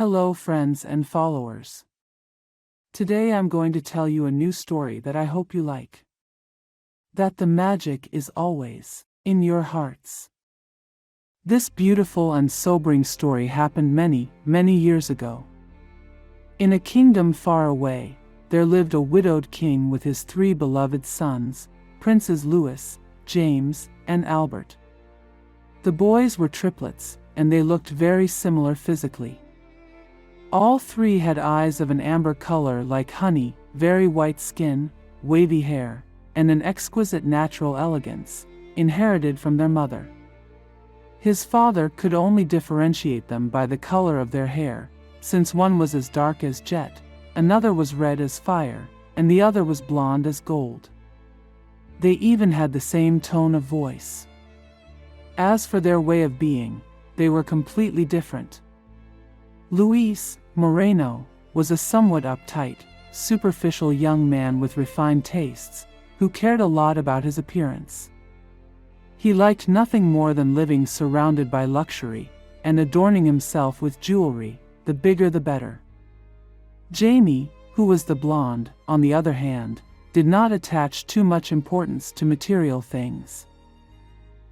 Hello friends and followers. Today I'm going to tell you a new story that I hope you like. That the magic is always in your hearts. This beautiful and sobering story happened many, many years ago. In a kingdom far away, there lived a widowed king with his 3 beloved sons, Princes Louis, James, and Albert. The boys were triplets, and they looked very similar physically. All 3 had eyes of an amber color like honey, very white skin, wavy hair, and an exquisite natural elegance, inherited from their mother. His father could only differentiate them by the color of their hair, since one was as dark as jet, another was red as fire, and the other was blonde as gold. They even had the same tone of voice. As for their way of being, they were completely different. Luis Moreno was a somewhat uptight, superficial young man with refined tastes, who cared a lot about his appearance. He liked nothing more than living surrounded by luxury, and adorning himself with jewelry, the bigger the better. Jamie, who was the blonde, on the other hand, did not attach too much importance to material things.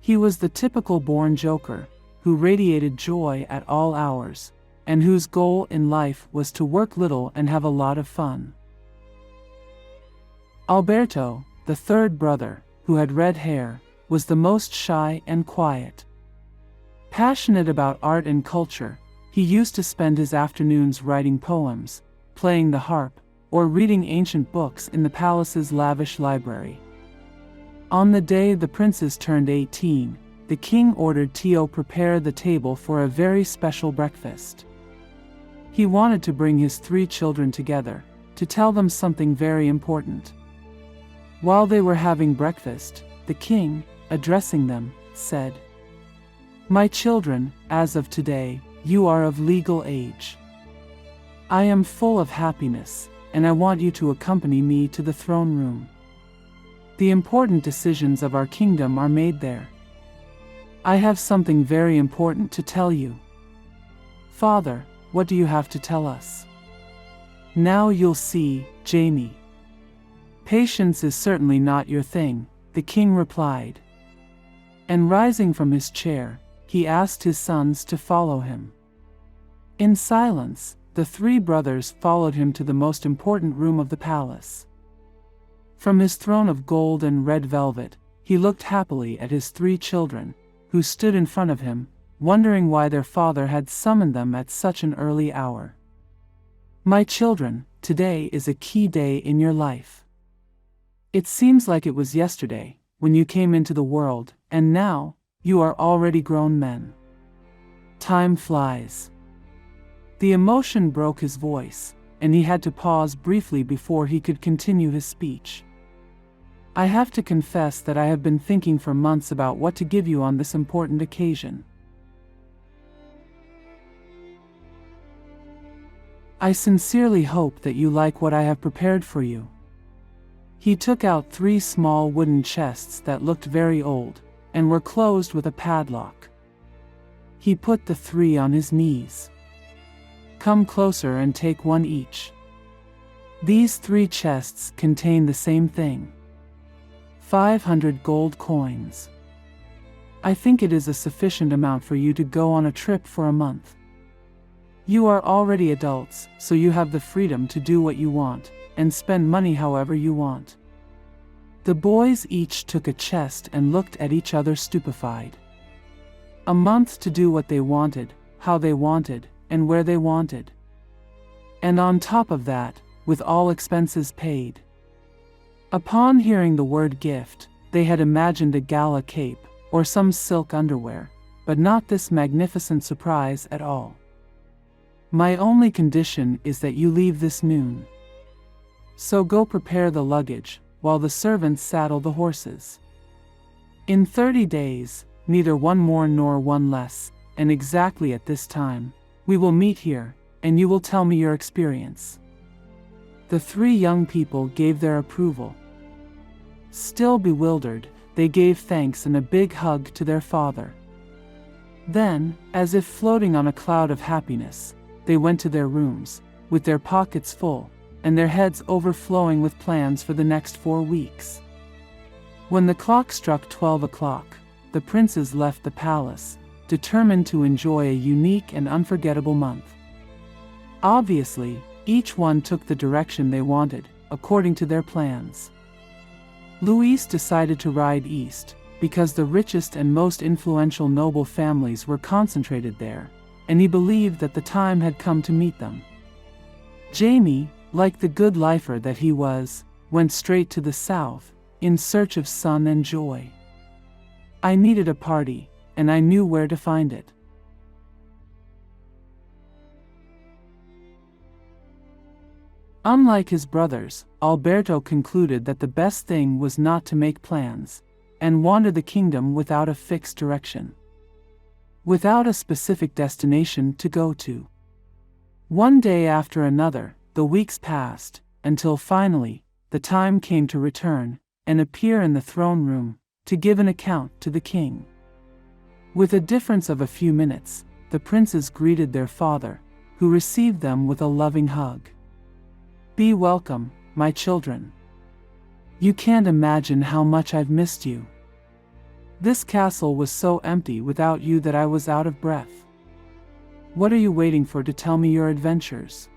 He was the typical born joker, who radiated joy at all hours, and whose goal in life was to work little and have a lot of fun. Alberto, the 3rd brother, who had red hair, was the most shy and quiet. Passionate about art and culture, he used to spend his afternoons writing poems, playing the harp, or reading ancient books in the palace's lavish library. On the day the princes turned 18, the king ordered Tio prepare the table for a very special breakfast. He wanted to bring his 3 children together, to tell them something very important. While they were having breakfast, the king, addressing them, said, "My children, as of today, you are of legal age. I am full of happiness, and I want you to accompany me to the throne room. The important decisions of our kingdom are made there. I have something very important to tell you." "Father, what do you have to tell us?" "Now you'll see, Jamie. Patience is certainly not your thing," the king replied. And rising from his chair, he asked his sons to follow him. In silence, the 3 brothers followed him to the most important room of the palace. From his throne of gold and red velvet, he looked happily at his 3 children, who stood in front of him, wondering why their father had summoned them at such an early hour. "My children, today is a key day in your life. It seems like it was yesterday, when you came into the world, and now, you are already grown men. Time flies." The emotion broke his voice, and he had to pause briefly before he could continue his speech. "I have to confess that I have been thinking for months about what to give you on this important occasion. I sincerely hope that you like what I have prepared for you." He took out 3 small wooden chests that looked very old, and were closed with a padlock. He put the 3 on his knees. "Come closer and take one each. These 3 chests contain the same thing. 500 gold coins. I think it is a sufficient amount for you to go on a trip for a month. You are already adults, so you have the freedom to do what you want, and spend money however you want." The boys each took a chest and looked at each other stupefied. A month to do what they wanted, how they wanted, and where they wanted. And on top of that, with all expenses paid. Upon hearing the word gift, they had imagined a gala cape, or some silk underwear, but not this magnificent surprise at all. "My only condition is that you leave this noon. So go prepare the luggage, while the servants saddle the horses. In 30 days, neither one more nor one less, and exactly at this time, we will meet here, and you will tell me your experience." The 3 young people gave their approval. Still bewildered, they gave thanks and a big hug to their father. Then, as if floating on a cloud of happiness, they went to their rooms, with their pockets full, and their heads overflowing with plans for the next 4 weeks. When the clock struck 12 o'clock, the princes left the palace, determined to enjoy a unique and unforgettable month. Obviously, each one took the direction they wanted, according to their plans. Luis decided to ride east, because the richest and most influential noble families were concentrated there, and he believed that the time had come to meet them. Jamie, like the good lifer that he was, went straight to the south, in search of sun and joy. I needed a party, and I knew where to find it. Unlike his brothers, Alberto concluded that the best thing was not to make plans, and wander the kingdom without a fixed direction, without a specific destination to go to. One day after another, the weeks passed, until finally, the time came to return and appear in the throne room to give an account to the king. With a difference of a few minutes, the princes greeted their father, who received them with a loving hug. "Be welcome, my children. You can't imagine how much I've missed you. This castle was so empty without you that I was out of breath. What are you waiting for to tell me your adventures?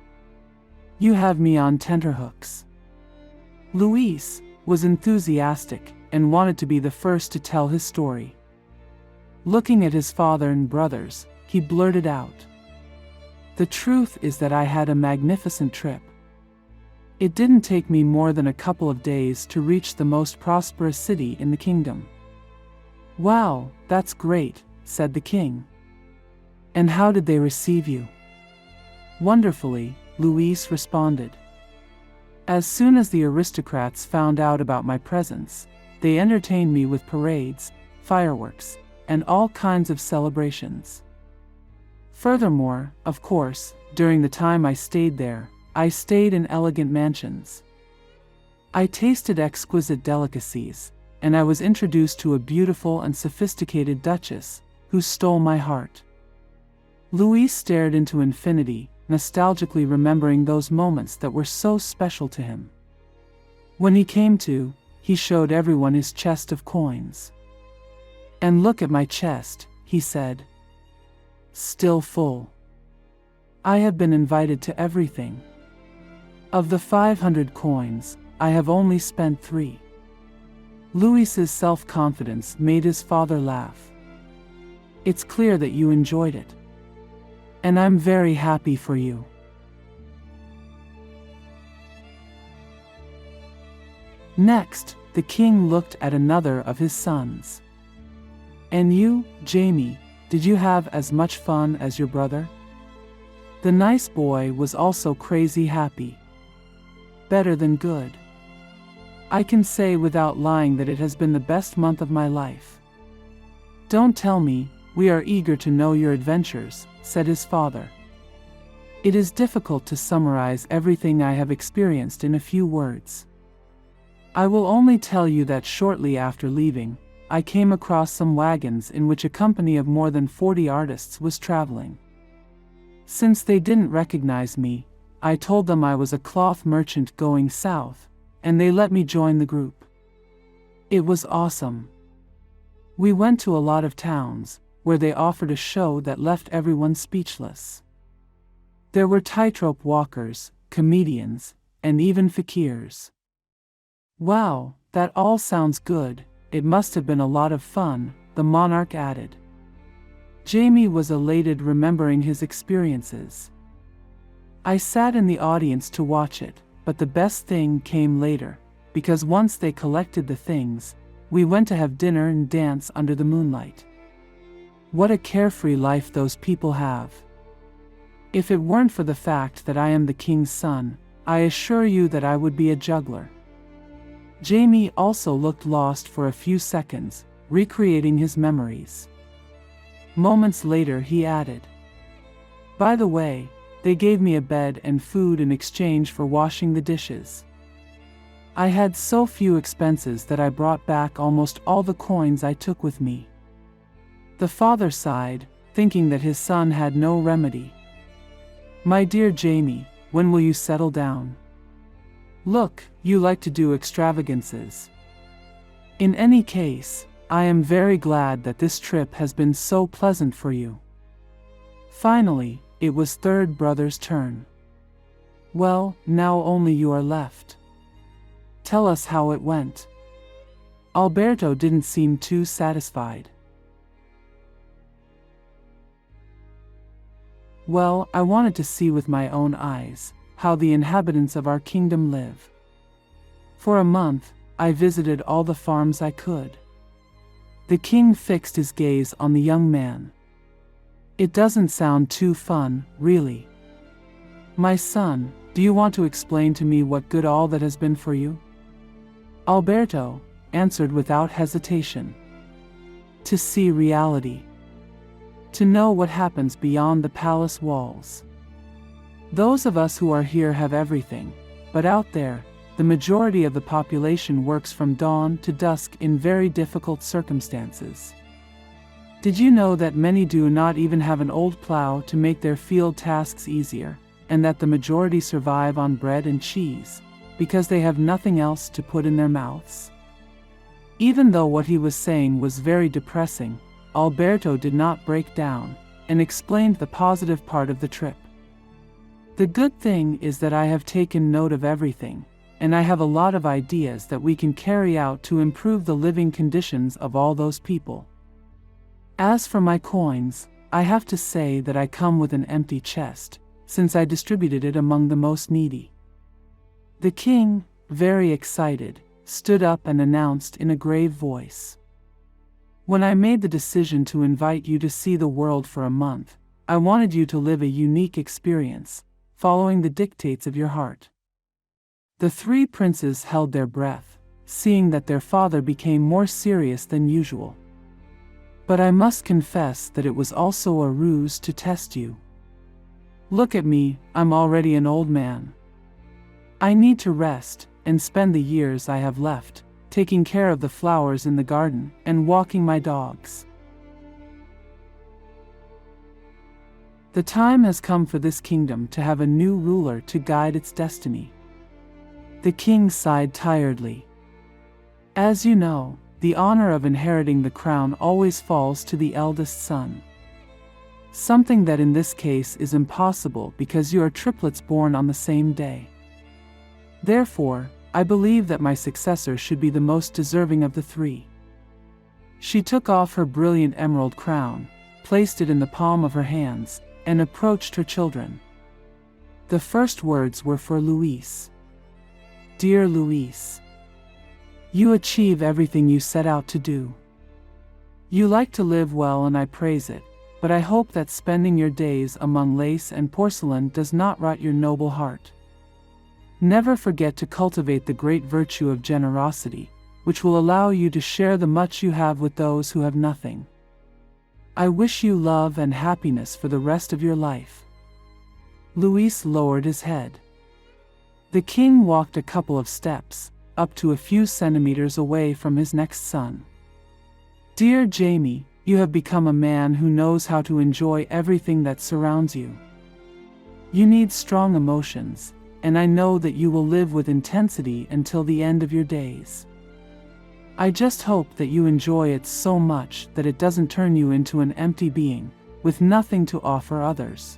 You have me on tenterhooks." Luis was enthusiastic and wanted to be the first to tell his story. Looking at his father and brothers, he blurted out, "The truth is that I had a magnificent trip. It didn't take me more than a couple of days to reach the most prosperous city in the kingdom." "Wow, that's great," said the king. "And how did they receive you?" "Wonderfully," Luis responded. "As soon as the aristocrats found out about my presence, they entertained me with parades, fireworks, and all kinds of celebrations. Furthermore, of course, during the time I stayed there, I stayed in elegant mansions. I tasted exquisite delicacies, and I was introduced to a beautiful and sophisticated duchess, who stole my heart." Luis stared into infinity, nostalgically remembering those moments that were so special to him. When he came to, he showed everyone his chest of coins. "And look at my chest," he said. "Still full. I have been invited to everything. Of the 500 coins, I have only spent 3. Luis's self-confidence made his father laugh. "It's clear that you enjoyed it. And I'm very happy for you." Next, the king looked at another of his sons. "And you, Jamie, did you have as much fun as your brother?" The nice boy was also crazy happy. "Better than good. I can say without lying that it has been the best month of my life." "Don't tell me, we are eager to know your adventures," said his father. "It is difficult to summarize everything I have experienced in a few words. I will only tell you that shortly after leaving, I came across some wagons in which a company of more than 40 artists was traveling. Since they didn't recognize me, I told them I was a cloth merchant going south, and they let me join the group. It was awesome. We went to a lot of towns, where they offered a show that left everyone speechless. There were tightrope walkers, comedians, and even fakirs." "Wow, that all sounds good. It must have been a lot of fun," the monarch added. Jamie was elated remembering his experiences. "I sat in the audience to watch it, but the best thing came later, because once they collected the things, we went to have dinner and dance under the moonlight. What a carefree life those people have. If it weren't for the fact that I am the king's son, I assure you that I would be a juggler." Jamie also looked lost for a few seconds, recreating his memories. Moments later he added, "By the way, they gave me a bed and food in exchange for washing the dishes. I had so few expenses that I brought back almost all the coins I took with me." The father sighed, thinking that his son had no remedy. My dear Jamie, when will you settle down? Look, you like to do extravagances. In any case, I am very glad that this trip has been so pleasant for you. Finally, it was third brother's turn. Well, now only you are left. Tell us how it went. Alberto didn't seem too satisfied. Well, I wanted to see with my own eyes how the inhabitants of our kingdom live. For a month, I visited all the farms I could. The king fixed his gaze on the young man. It doesn't sound too fun, really. My son, do you want to explain to me what good all that has been for you? Alberto answered without hesitation. To see reality. To know what happens beyond the palace walls. Those of us who are here have everything, but out there, the majority of the population works from dawn to dusk in very difficult circumstances. Did you know that many do not even have an old plow to make their field tasks easier, and that the majority survive on bread and cheese, because they have nothing else to put in their mouths? Even though what he was saying was very depressing, Alberto did not break down, and explained the positive part of the trip. The good thing is that I have taken note of everything, and I have a lot of ideas that we can carry out to improve the living conditions of all those people. As for my coins, I have to say that I come with an empty chest, since I distributed it among the most needy. The king, very excited, stood up and announced in a grave voice. When I made the decision to invite you to see the world for a month, I wanted you to live a unique experience, following the dictates of your heart. The three princes held their breath, seeing that their father became more serious than usual. But I must confess that it was also a ruse to test you. Look at me, I'm already an old man. I need to rest and spend the years I have left taking care of the flowers in the garden and walking my dogs. The time has come for this kingdom to have a new ruler to guide its destiny. The king sighed tiredly. As you know, the honor of inheriting the crown always falls to the eldest son. Something that in this case is impossible because you are triplets born on the same day. Therefore, I believe that my successor should be the most deserving of the three. She took off her brilliant emerald crown, placed it in the palm of her hands, and approached her children. The first words were for Luis. Dear Luis, you achieve everything you set out to do. You like to live well and I praise it, but I hope that spending your days among lace and porcelain does not rot your noble heart. Never forget to cultivate the great virtue of generosity, which will allow you to share the much you have with those who have nothing. I wish you love and happiness for the rest of your life. Luis lowered his head. The king walked a couple of steps, up to a few centimeters away from his next son. Dear Jamie, you have become a man who knows how to enjoy everything that surrounds you. You need strong emotions, and I know that you will live with intensity until the end of your days. I just hope that you enjoy it so much that it doesn't turn you into an empty being, with nothing to offer others.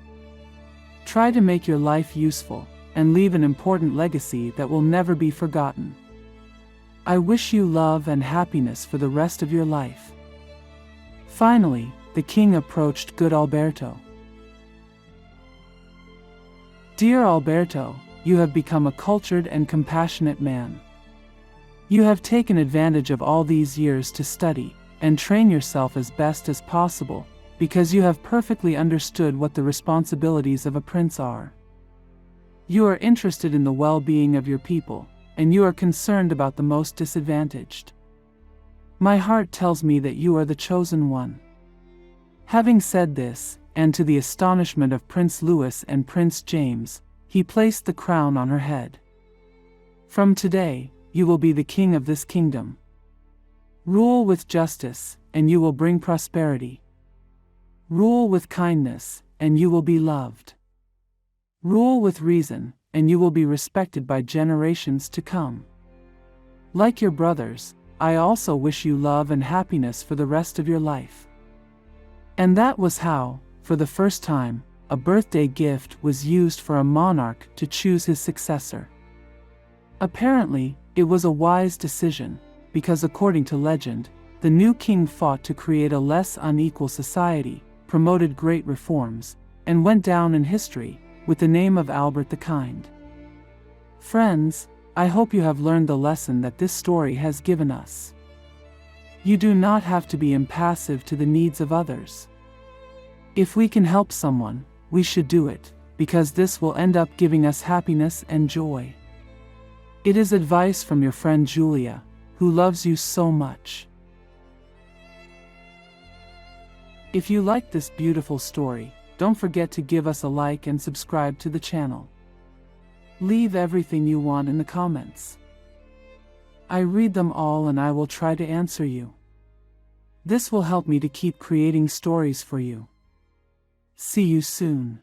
Try to make your life useful, and leave an important legacy that will never be forgotten. I wish you love and happiness for the rest of your life. Finally, the king approached good Alberto. Dear Alberto, you have become a cultured and compassionate man. You have taken advantage of all these years to study and train yourself as best as possible, because you have perfectly understood what the responsibilities of a prince are. You are interested in the well-being of your people, and you are concerned about the most disadvantaged. My heart tells me that you are the chosen one. Having said this, and to the astonishment of Prince Louis and Prince James, he placed the crown on her head. From today, you will be the king of this kingdom. Rule with justice, and you will bring prosperity. Rule with kindness, and you will be loved. Rule with reason, and you will be respected by generations to come. Like your brothers, I also wish you love and happiness for the rest of your life." And that was how, for the first time, a birthday gift was used for a monarch to choose his successor. Apparently, it was a wise decision, because according to legend, the new king fought to create a less unequal society, promoted great reforms, and went down in history with the name of Albert the Kind. Friends, I hope you have learned the lesson that this story has given us. You do not have to be impassive to the needs of others. If we can help someone, we should do it, because this will end up giving us happiness and joy. It is advice from your friend Julia, who loves you so much. If you like this beautiful story, don't forget to give us a like and subscribe to the channel. Leave everything you want in the comments. I read them all and I will try to answer you. This will help me to keep creating stories for you. See you soon.